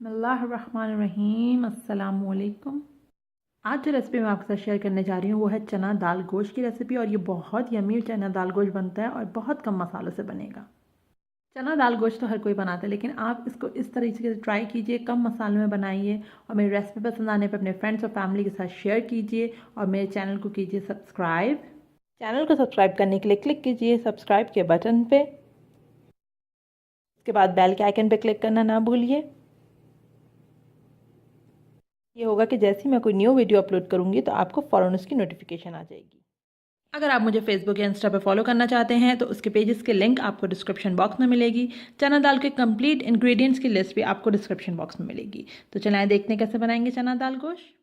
बिस्मिल्लाहिर्रहमानिर्रहीम। अस्सलामुअलैकुम। आज जो रेसिपी मैं आपके साथ शेयर करने जा रही हूँ वो है चना दाल गोश्त की रेसिपी, और ये बहुत यमी चना दाल गोश्त बनता है और बहुत कम मसालों से बनेगा। चना दाल गोश्त तो हर कोई बनाता है, लेकिन आप इसको इस तरीके से ट्राई कीजिए, कम मसालों में बनाइए और मेरी रेसिपी पसंद आने पर अपने फ्रेंड्स और फैमिली के साथ शेयर कीजिए और मेरे चैनल को कीजिए सब्सक्राइब। चैनल को सब्सक्राइब करने के लिए क्लिक कीजिए सब्सक्राइब के बटन पे। उसके बाद बेल के आइकन पे क्लिक करना ना भूलिए। ये होगा कि जैसे ही मैं कोई न्यू वीडियो अपलोड करूँगी तो आपको फ़ौरन उसकी नोटिफिकेशन आ जाएगी। अगर आप मुझे फेसबुक या इंस्टा पे फॉलो करना चाहते हैं तो उसके पेजेस के लिंक आपको डिस्क्रिप्शन बॉक्स में मिलेगी। चना दाल के कंप्लीट इंग्रेडिएंट्स की लिस्ट भी आपको डिस्क्रिप्शन बॉक्स में मिलेगी। तो चलाएं देखते हैं कैसे बनाएंगे चना दाल गोश्त।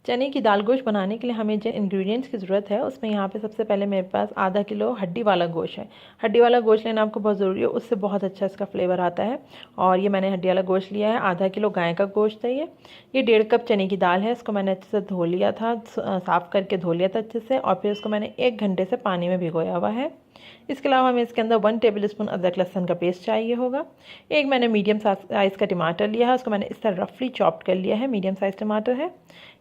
चने की दाल गोश्त बनाने के लिए हमें जो इंग्रेडिएंट्स की ज़रूरत है उसमें यहाँ पे सबसे पहले मेरे पास आधा किलो हड्डी वाला गोश्त है। हड्डी वाला गोश्त लेना आपको बहुत ज़रूरी है, उससे बहुत अच्छा इसका फ्लेवर आता है। और ये मैंने हड्डी वाला गोश्त लिया है। आधा किलो गाय का गोश्त है। ये 1.5 कप चने की दाल है। इसको मैंने अच्छे से धो लिया था, साफ़ करके धो लिया था अच्छे से, और फिर इसको मैंने 1 घंटे से पानी में भिगोया हुआ है। इसके अलावा हमें इसके अंदर 1 टेबल स्पून अदरक लहसुन का पेस्ट चाहिए होगा। एक मैंने मीडियम साइज़ का टमाटर लिया है, उसको मैंने इस तरह रफली चॉप्ड कर लिया है। मीडियम साइज़ टमाटर है।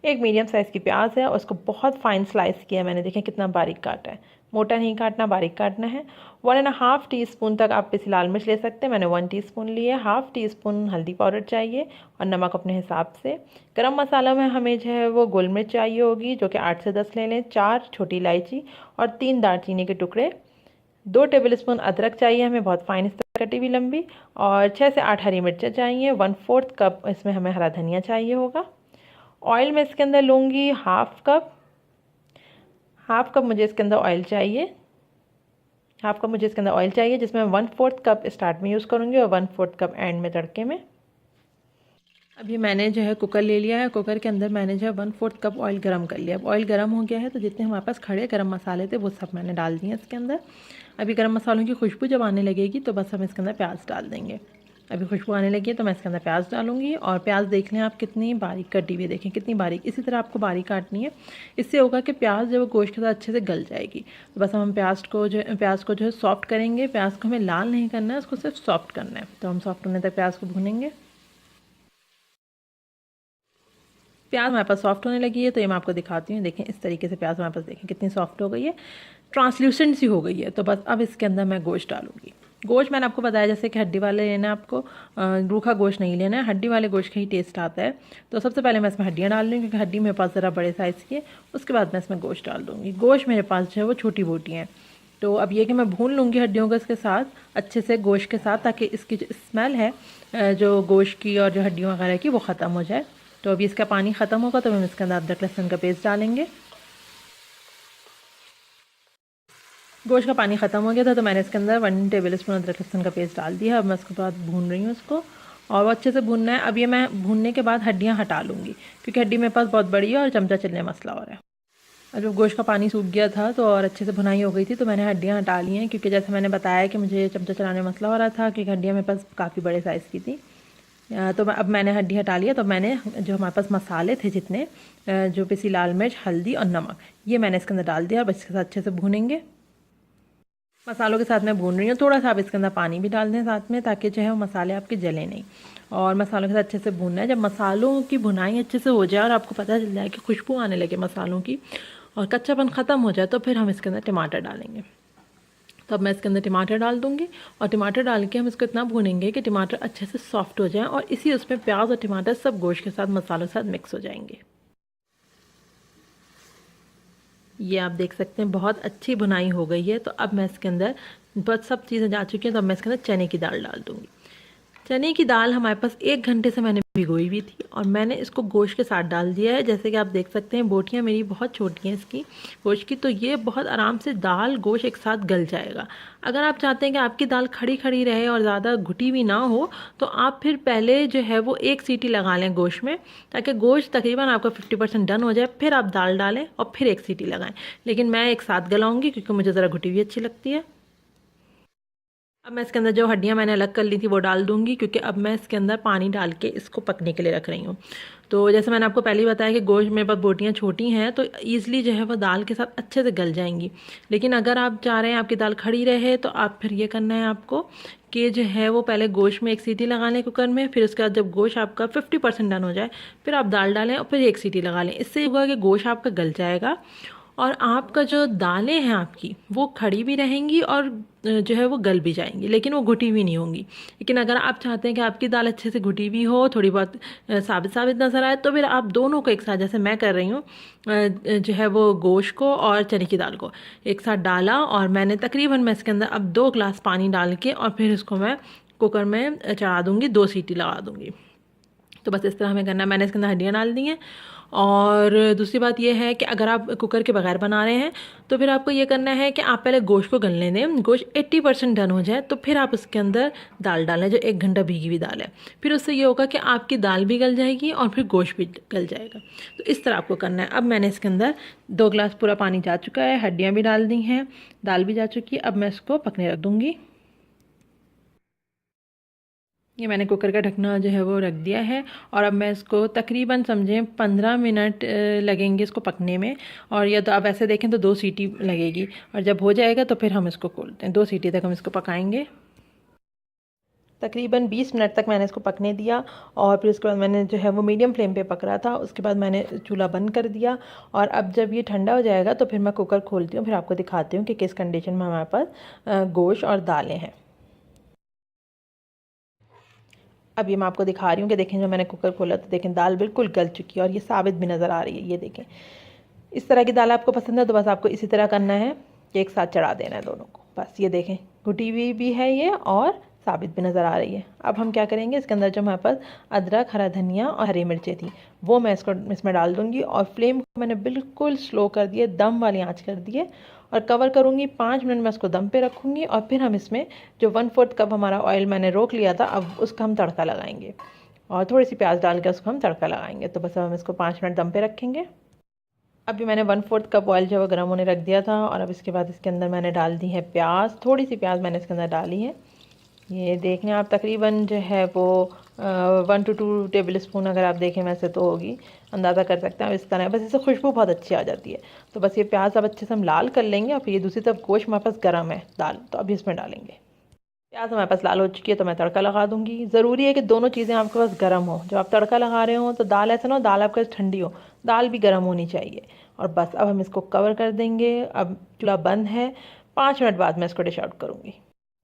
एक मीडियम साइज़ की प्याज है और उसको बहुत फाइन स्लाइस किया है मैंने। देखें कितना बारीक काटा है, मोटा नहीं काटना, बारीक काटना है। 1.5 टीस्पून तक आप पिसी लाल मिर्च ले सकते हैं, मैंने 1 टीस्पून लिए। 1/2 टीस्पून हल्दी पाउडर चाहिए और नमक अपने हिसाब से। गरम मसाला में हमें जो है वो गोल मिर्च चाहिए होगी, जो कि 8 से 10 ले लें। 4 छोटी इलायची और 3 दालचीनी के टुकड़े। 2 टेबल स्पून अदरक चाहिए हमें, बहुत फाइन इस तरह कटी हुई लंबी। और 6 से 8 हरी मिर्चें चाहिए। 1/4 कप इसमें हमें हरा धनिया चाहिए होगा। ऑयल में इसके अंदर लूँगी हाफ कप मुझे इसके अंदर ऑयल चाहिए। जिसमें 1/4 कप स्टार्ट में यूज़ करूँगी और 1/4 कप एंड में तड़के में। अभी मैंने जो है कुकर ले लिया है। कुकर के अंदर मैंने जो है 1/4 कप ऑयल गरम कर लिया। अब ऑयल गरम हो गया है तो जितने हमारे पास खड़े गरम मसाले थे वो सब मैंने डाल दिए इसके अंदर। अभी गरम मसालों की खुशबू जब आने लगेगी तो बस हम इसके अंदर प्याज डाल देंगे। अभी खुशबू आने लगी है तो मैं इसके अंदर प्याज डालूंगी। और प्याज देख लें आप कितनी बारीक कटी हुई, देखें कितनी बारीक, इसी तरह आपको बारीक काटनी है। इससे होगा कि प्याज जो गोश्त के साथ अच्छे से गल जाएगी। तो बस हम प्याज को जो है सॉफ्ट करेंगे। प्याज को हमें लाल नहीं करना है, उसको सिर्फ सॉफ्ट करना है। तो हम सॉफ्ट होने तक प्याज को भूनेंगे। प्याज हमारे पास सॉफ्ट होने लगी है तो ये मैं आपको दिखाती हूँ। देखें इस तरीके से प्याज हमारे पास देखें कितनी सॉफ्ट हो गई है, ट्रांसल्यूसेंट सी हो गई है। तो बस अब इसके अंदर मैं गोश्त डालूंगी। गोश्त मैंने आपको बताया जैसे कि हड्डी वाले लेना है आपको, रूखा गोश्त नहीं लेना है। हड्डी वाले गोश्त का ही टेस्ट आता है। तो सबसे पहले मैं इसमें हड्डियाँ डाल लूँगी, क्योंकि हड्डी मेरे पास ज़रा बड़े साइज़ की है। उसके बाद मैं इसमें गोश्त डाल दूँगी। गोश्त मेरे पास जो है वो छोटी बोटी हैं। तो अब ये कि मैं भून लूँगी हड्डियों को इसके साथ अच्छे से, गोश्त के साथ, ताकि इसकी जो स्मेल है जो गोश्त की और जो हड्डियों वगैरह की वो ख़त्म हो जाए। तो अभी इसका पानी ख़त्म होगा तो हम इसके अंदर अदरक लहसुन का पेस्ट डालेंगे। गोश्त का पानी ख़त्म हो गया था तो मैंने इसके अंदर 1 टेबल स्पून अदरक लहसुन का पेस्ट डाल दिया। अब मैं उसके बाद भून रही हूँ उसको, और वो अच्छे से भूनना है। अब ये मैं भूनने के बाद हड्डियाँ हटा लूँगी, क्योंकि हड्डी मेरे पास बहुत बड़ी है और चमचा चलने मसला हो रहा है। और जब गोश्त का पानी सूख गया था तो और अच्छे से भुनाई हो गई थी तो मैंने हड्डियाँ हटा ली हैं, क्योंकि जैसे मैंने बताया कि मुझे चमचा चलाने में मसला हो रहा था, क्योंकि हड्डियाँ मेरे पास काफ़ी बड़े साइज़ की थी। तो अब मैंने हड्डी हटा लिया। तो मैंने जो हमारे पास मसाले थे जितने, जो पिसी लाल मिर्च, हल्दी और नमक, ये मैंने इसके अंदर डाल दिया। अब इसके साथ अच्छे से भूनेंगे। मसालों के साथ मैं भून रही हूँ। थोड़ा सा आप इसके अंदर पानी भी डाल दें साथ में, ताकि जो है वो मसाले आपके जले नहीं। और मसालों के साथ अच्छे से भूनना है। जब मसालों की भुनाई अच्छे से हो जाए और आपको पता चल जाए कि खुशबू आने लगे मसालों की और कच्चापन ख़त्म हो जाए, तो फिर हम इसके अंदर टमाटर डालेंगे। तब मैं इसके अंदर टमाटर डाल दूँगी और टमाटर डाल के हम इसको इतना भूनेंगे कि टमाटर अच्छे से सॉफ्ट हो जाए और इसी उसमें प्याज और टमाटर सब गोश्त के साथ, मसालों के साथ मिक्स हो जाएंगे। ये आप देख सकते हैं बहुत अच्छी भुनाई हो गई है। तो अब मैं इसके अंदर बहुत सब चीज़ें जा चुकी हैं। तो अब मैं इसके अंदर चने की दाल डाल दूँगी। चने की दाल हमारे पास 1 घंटे से मैंने भिगोई हुई थी और मैंने इसको गोश्त के साथ डाल दिया है। जैसे कि आप देख सकते हैं बोटियाँ मेरी बहुत छोटी हैं इसकी गोश्त की, तो ये बहुत आराम से दाल गोश्त एक साथ गल जाएगा। अगर आप चाहते हैं कि आपकी दाल खड़ी खड़ी रहे और ज़्यादा घुटी हुई ना हो, तो आप फिर पहले जो है वो 1 सीटी लगा लें गोश्त में, ताकि गोश्त तकरीबन आपका 50% डन हो जाए। फिर आप दाल डालें और फिर 1 सीटी लगाएं। लेकिन मैं एक साथ गलाऊंगी क्योंकि मुझे ज़रा घुटी हुई अच्छी लगती है। अब मैं इसके अंदर जो हड्डियाँ मैंने अलग कर ली थी वो डाल दूँगी, क्योंकि अब मैं इसके अंदर पानी डाल के इसको पकने के लिए रख रही हूँ। तो जैसे मैंने आपको पहले ही बताया कि गोश्त मेरे पास बोटियाँ छोटी हैं तो ईज़िली जो है वो दाल के साथ अच्छे से गल जाएंगी। लेकिन अगर आप चाह रहे हैं आपकी दाल खड़ी रहे तो आप फिर ये करना है आपको कि जो है वो पहले गोश्त में एक सीटी लगा लें कुकर में, फिर उसके बाद जब गोश्त आपका 50% डन हो जाए फिर आप दाल डालें और फिर एक सीटी लगा लें। इससे होगा कि गोश्त आपका गल जाएगा और आपका जो दालें हैं आपकी वो खड़ी भी रहेंगी और जो है वो गल भी जाएंगी, लेकिन वो घुटी हुई नहीं होंगी। लेकिन अगर आप चाहते हैं कि आपकी दाल अच्छे से घुटी हुई हो, थोड़ी बहुत साबित साबित नज़र आए, तो फिर आप दोनों को एक साथ, जैसे मैं कर रही हूँ, जो है वो गोश्त को और चने की दाल को एक साथ डाला और मैंने तकरीबन मैं इसके अंदर अब 2 गिलास पानी डाल के और फिर इसको मैं कुकर में चढ़ा दूँगी, 2 सीटी लगा दूँगी। तो बस इस तरह हमें करना है। मैंने इसके अंदर हड्डियाँ डाल दी हैं। और दूसरी बात यह है कि अगर आप कुकर के बगैर बना रहे हैं तो फिर आपको ये करना है कि आप पहले गोश्त को गलने दें। गोश्त 80% डन हो जाए तो फिर आप उसके अंदर दाल डालें, जो 1 घंटा भीगी हुई दाल है। फिर उससे ये होगा कि आपकी दाल भी गल जाएगी और फिर गोश्त भी गल जाएगा। तो इस तरह आपको करना है। अब मैंने इसके अंदर 2 गिलास पूरा पानी जा चुका है, हड्डियाँ भी डाल दी हैं, दाल भी जा चुकी है। अब मैं इसको पकने रख दूँगी। ये मैंने कुकर का ढकना जो है वो रख दिया है और अब मैं इसको तकरीबन समझें 15 मिनट लगेंगे इसको पकने में। और या तो आप ऐसे देखें तो 2 सीटी लगेगी और जब हो जाएगा तो फिर हम इसको खोलते हैं। 2 सीटी तक हम इसको पकाएंगे। तकरीबन 20 मिनट तक मैंने इसको पकने दिया और फिर उसके बाद मैंने जो है वो मीडियम फ्लेम पे पक रहा था। उसके बाद मैंने चूल्हा बंद कर दिया और अब जब ये ठंडा हो जाएगा तो फिर मैं कुकर खोलती हूँ, फिर आपको दिखाती हूँ कि किस कंडीशन में हमारे पास गोश्त और दालें हैं। अब ये मैं आपको दिखा रही हूँ कि देखें, जब मैंने कुकर खोला तो देखें दाल बिल्कुल गल चुकी है और ये साबित भी नज़र आ रही है। ये देखें, इस तरह की दाल आपको पसंद है तो बस आपको इसी तरह करना है कि एक साथ चढ़ा देना है दोनों को। बस ये देखें, घुटी हुई भी है ये और साबित भी नज़र आ रही है। अब हम क्या करेंगे, इसके अंदर जो हमारे पास अदरक, हरा धनिया और हरी मिर्चें थी वो मैं इसमें डाल दूँगी और फ्लेम को मैंने बिल्कुल स्लो कर दिए, दम वाली आँच कर दिए और कवर करूँगी। 5 मिनट में इसको दम पे रखूँगी और फिर हम इसमें जो 1/4 कप हमारा ऑयल मैंने रोक लिया था, अब उसका हम तड़का लगाएंगे और थोड़ी सी प्याज डाल के उसको हम तड़का लगाएंगे। तो बस अब हम इसको 5 मिनट दम पे रखेंगे। अभी मैंने 1/4 कप ऑयल जो है गर्म होने रख दिया था और अब इसके बाद इसके अंदर मैंने डाल दी है प्याज। थोड़ी सी प्याज मैंने इसके अंदर डाली है। ये देखने आप तकरीबन जो है वो 1 to 2 टेबल स्पून अगर आप देखें वैसे तो होगी, अंदाज़ा कर सकते हैं। अब इस तरह बस इससे खुशबू बहुत अच्छी आ जाती है। तो बस ये प्याज अब अच्छे से हम लाल कर लेंगे और फिर ये दूसरी तरफ गोश्त हमारे पास गर्म है दाल, तो अभी इसमें डालेंगे। प्याज हमारे पास लाल हो चुकी है तो मैं तड़का लगा दूंगी। ज़रूरी है कि दोनों चीज़ें आपके पास गर्म हो। जब आप तड़का लगा रहे हो तो दाल ऐसा ना हो दाल आपके पास ठंडी हो, दाल भी गर्म होनी चाहिए। और बस अब हम इसको कवर कर देंगे। अब चूल्हा बंद है। 5 मिनट बाद मैं इसको डिश आउट करूँगी।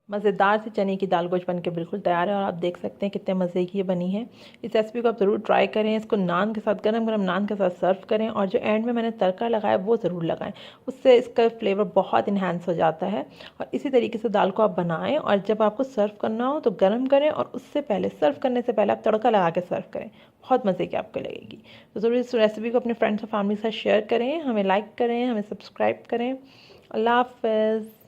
मज़ेदार सी चने की दाल गोश्त बनके बिल्कुल तैयार है और आप देख सकते हैं कितने मज़े की ये बनी है। इस रेसिपी को आप ज़रूर ट्राई करें। इसको नान के साथ, गरम गरम नान के साथ सर्व करें और जो एंड में मैंने तड़का लगाया वो ज़रूर लगाएं, उससे इसका फ्लेवर बहुत इन्हांस हो जाता है। और इसी तरीके से दाल को आप बनाएं और जब आपको सर्व करना हो तो गर्म करें और उससे पहले, सर्व करने से पहले आप तड़का लगा के सर्व करें। बहुत मज़े की आपको लगेगी। तो ज़रूर इस रेसिपी को अपने फ्रेंड्स और फैमिली के साथ शेयर करें, हमें लाइक करें, हमें सब्सक्राइब करें। अल्लाह हाफ़िज़।